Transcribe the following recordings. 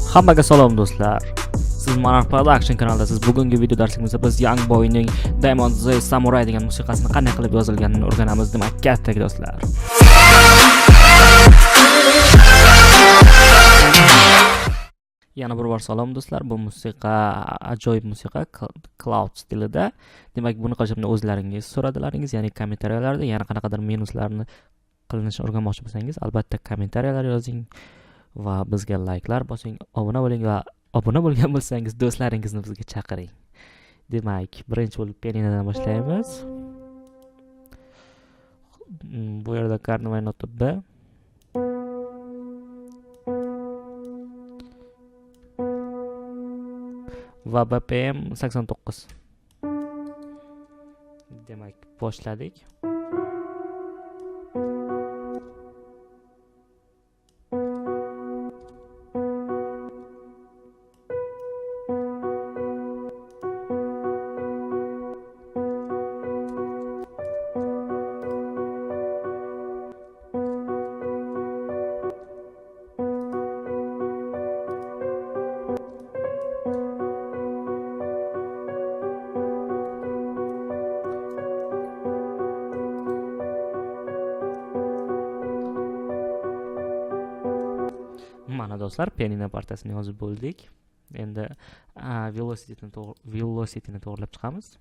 Hammaga salom do'stlar. Siz MONARCH Production kanalidasiz. Bugungi video darsimizda biz YoungBoyning Diamond Z Samurai degan musiqasini qanday qilib yozilganini o'rganamiz, demak, katta do'stlar. Yana bir bor salom do'stlar. Bu musiqa ajoyib musiqa, cloud stilida. Demak, buni qilishimni o'zlaringiz so'radilaringiz, ya'ni kommentariyalarda yana qanaqadir minuslarni qilinishini o'rganmoqchi bo'lsangiz, albatta kommentariyalar yozing va bizga like'lar bosing, obuna bo'ling va obuna bo'lgan bo'lsangiz do'stlaringizni bizga chaqiring. Demak, birinchi bo'lib pianinodan boshlaymiz. Bu yerda karnavay nota B. Va BPM 89. Demak, boshladik. Mana do'stlar, pianino partiyasini yozib bo'ldik. Endi velocity-ni to'g'rilab chiqamiz.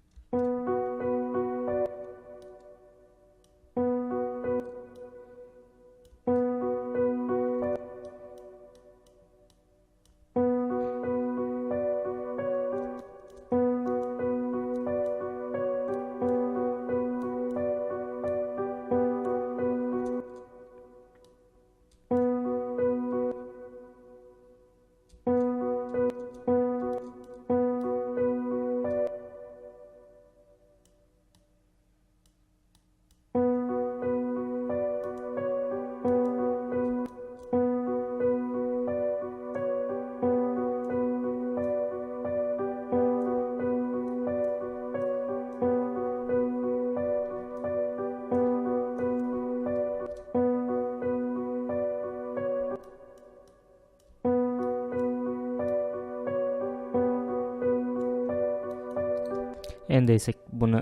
Endi esa buni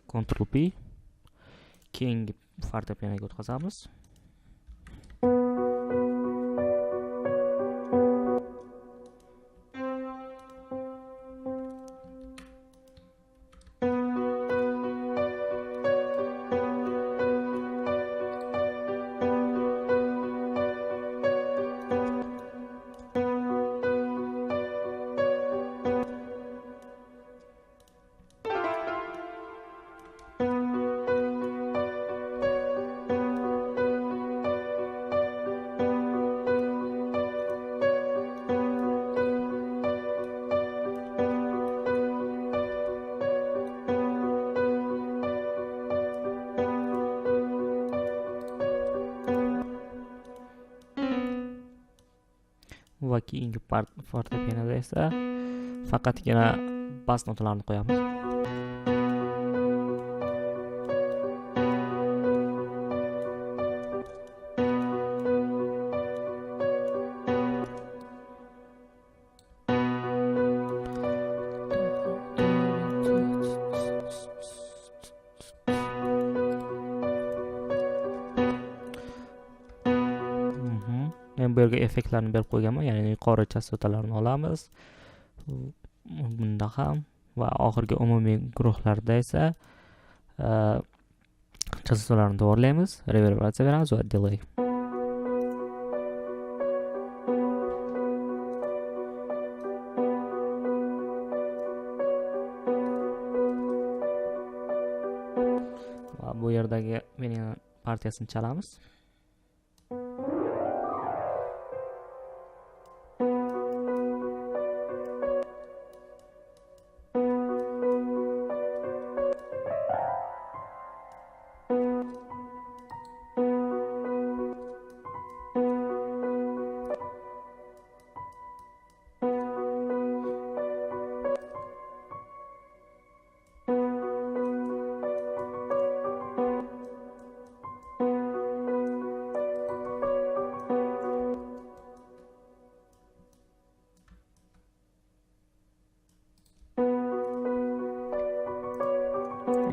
Ctrl P keyingi fortepianoga o'tkazamiz. Va keyingi fortepianoda esa faqatgina bas notalarini qo'yamiz. Men bu yerga effektlarni berib qo'yganman, ya'ni yuqori chastotalarni olamiz. Bunda ham va oxirgi umumiy guruhlarda esa chastotalarni to'g'rilaymiz, reverbratsiya beramiz va delay. Va bu yerdagi pianino partiyasini chalamiz.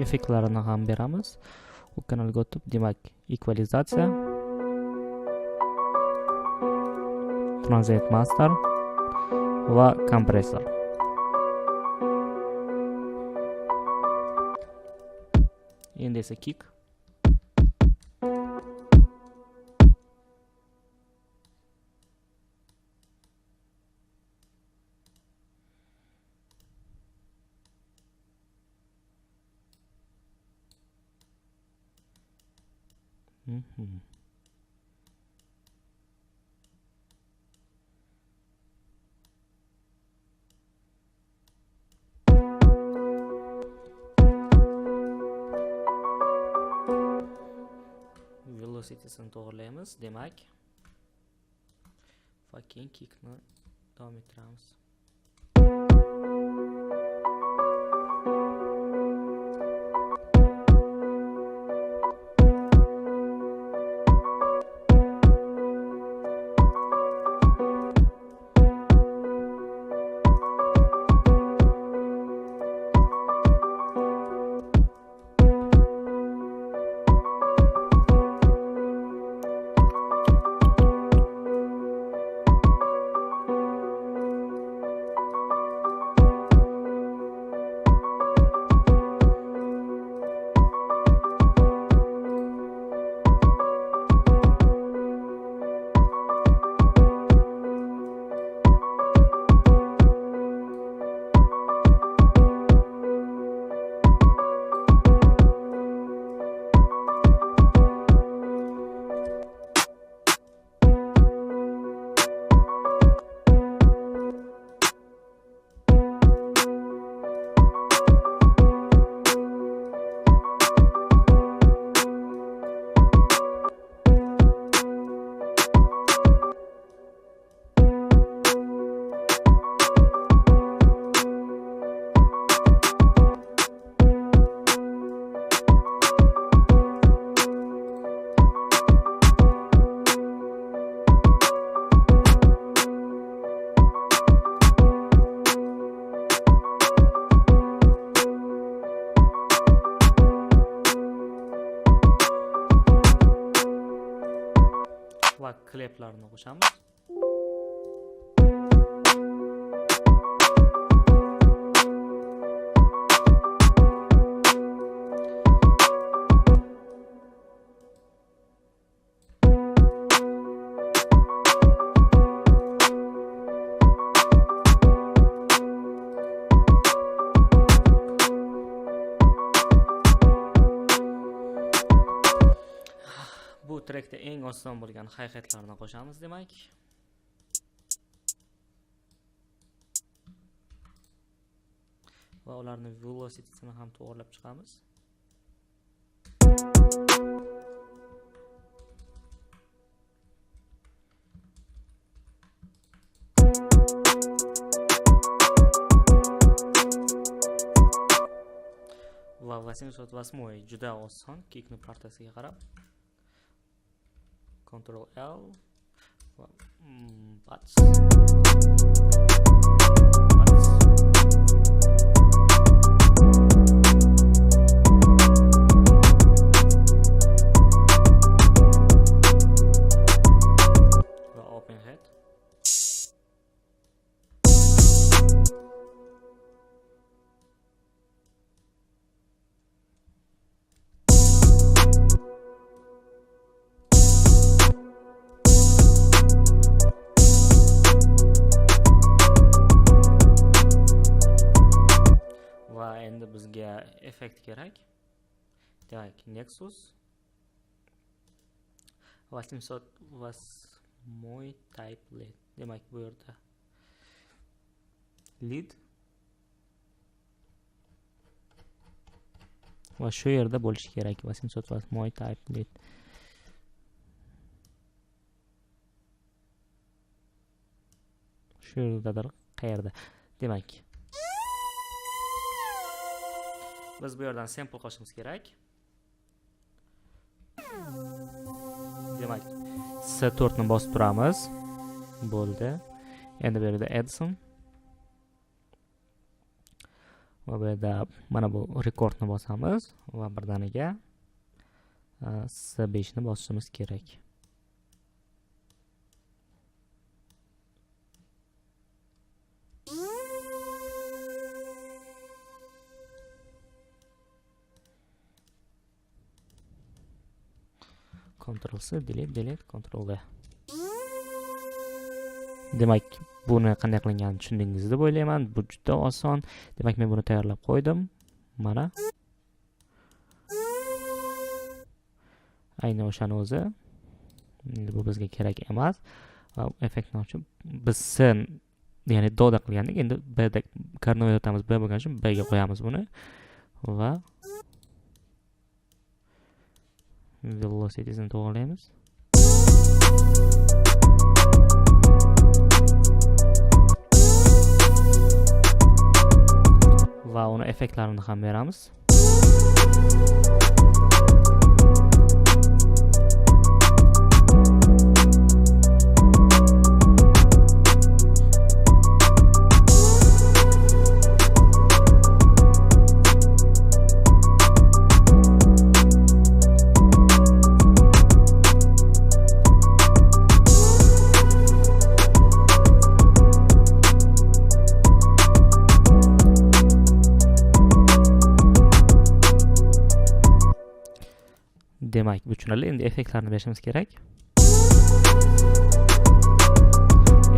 effektlarini ham beramiz. Bu kanalga o'tib, demak, equalizatsiya, transient master va kompressor. Endi esa kick. Velocity'sini to'g'irlaymiz, demak. Va keyin kickni davom ettiramiz. Va kliplarni qo'shamiz. Bu trackda eng oson bo'lgan hi-hatlarni qo'shamiz, demak. Va ularni velocity'sini ham to'g'irlab chiqamiz. Va 808 juda oson, kickni partasiga qarab. Ctrl L va bats. Va open head. Endi bizga effekt kerak. Demak, Nexus 808 type lead. Demak, bu yerda lead va shu yerda bo'lishi kerak. 808 type lead. Shu yerdadir, qayerda. Demak, biz bu yerdan sample qo'shishimiz kerak. Demak, C4 ni bosib turamiz. Bo'ldi. Endi bu yerda Edson va bu yerda mana bu rekordni bosamiz va birdaniga C5 ni bosishimiz kerak. Ctrl C, delete, Ctrl V. Demak, buni qanday qilinganini tushundingiz deb o'ylayman. Bu juda oson. Demak, men buni tayyorlab qo'ydim. Mana. Ayni o'shani o'zi. Endi bu bizga kerak emas. Va effektni ochib, biz sen, ya'ni doda qilgandik. Endi B da karni o'tamiz. B bo'lgani uchun B ga qo'yamiz buni. Va velocity'sini to'g'rilaymiz. Va uni effektlarini ham beramiz. Demak, bu tushunarli. Endi effektlarni berishimiz kerak.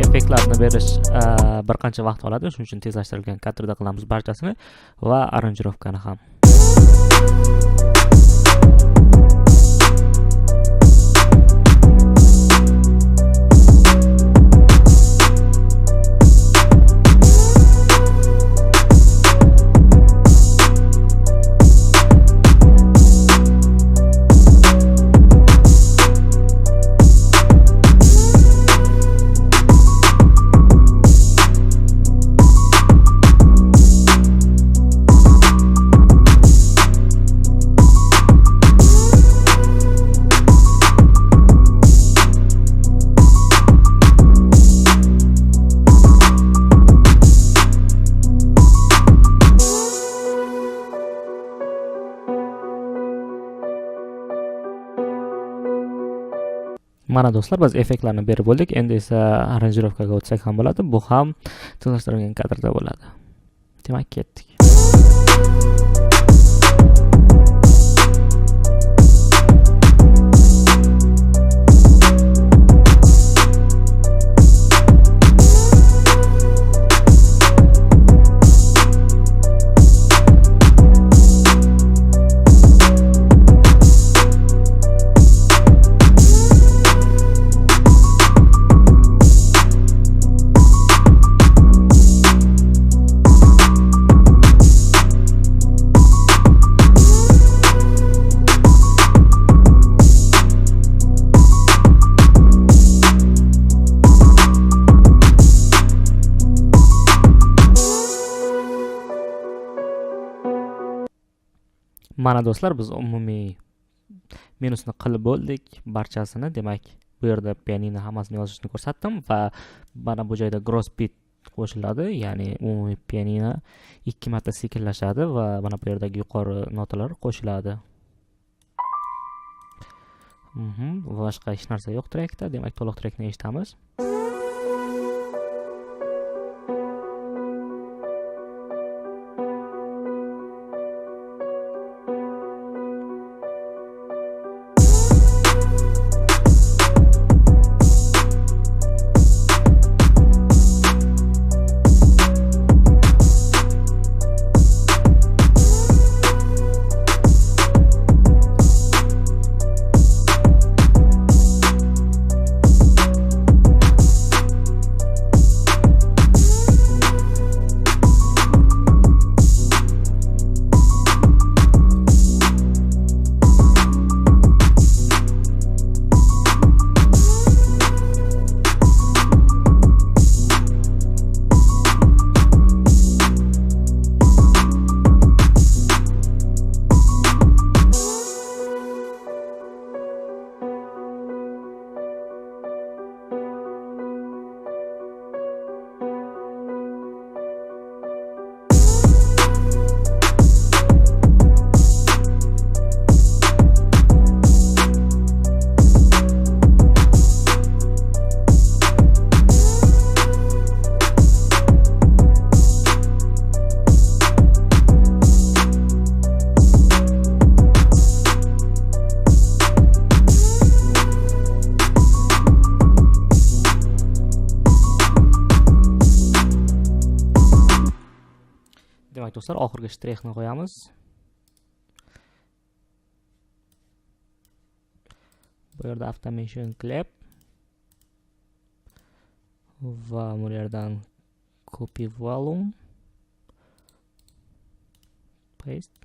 Effektlarni berish bir qancha vaqt oladi. Shuning uchun tezlashtirilgan kadrda qilamiz barchasini va aranjirovkani ham. Mana do'stlar, biz effektlarni berib bo'ldik. Endi esa aranjirovkaga o'tsak ham bo'ladi. Bu ham tezlashtirilgan kadrda bo'ladi. Demak, ketdik. Mana do'stlar, biz umumiy menusni qilib bo'ldik barchasini. Demak, bu yerda pianino hammasini yozishni ko'rsatdim va mana bu joyda gross beat qo'shiladi, ya'ni umumiy pianino 2 marta sekinlashadi va mana bu yerdagi yuqori notalar qo'shiladi. Boshqa hech narsa yo'q trekda. Demak, to'liq trekni eshitamiz. Demak do'stlar, oxirgi shtrexni qo'yamiz. Bu yerda automation clip va bu yerdan copy volume paste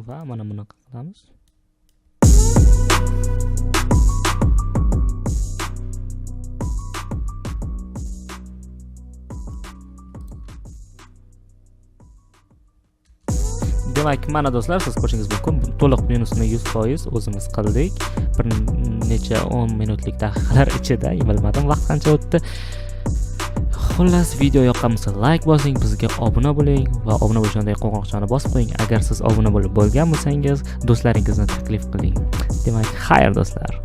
va mana bunaqa qilamiz. Demak, mana do'stlar, siz ko'rishingiz mumkin, to'liq minusni 100% o'zimiz qildik. Bir necha 10 minutlik daqiqalar ichida, bilmadim vaqt qancha o'tdi. Xullas, video yoqqan bo'lsa like bosing, bizga obuna bo'ling va obuna bo'lgandan qo'ng'iroqchani bosib qo'ying. Agar siz obuna bo'lib bo'lgan bo'lsangiz, do'stlaringizni taklif qiling. Demak, xayr do'stlar.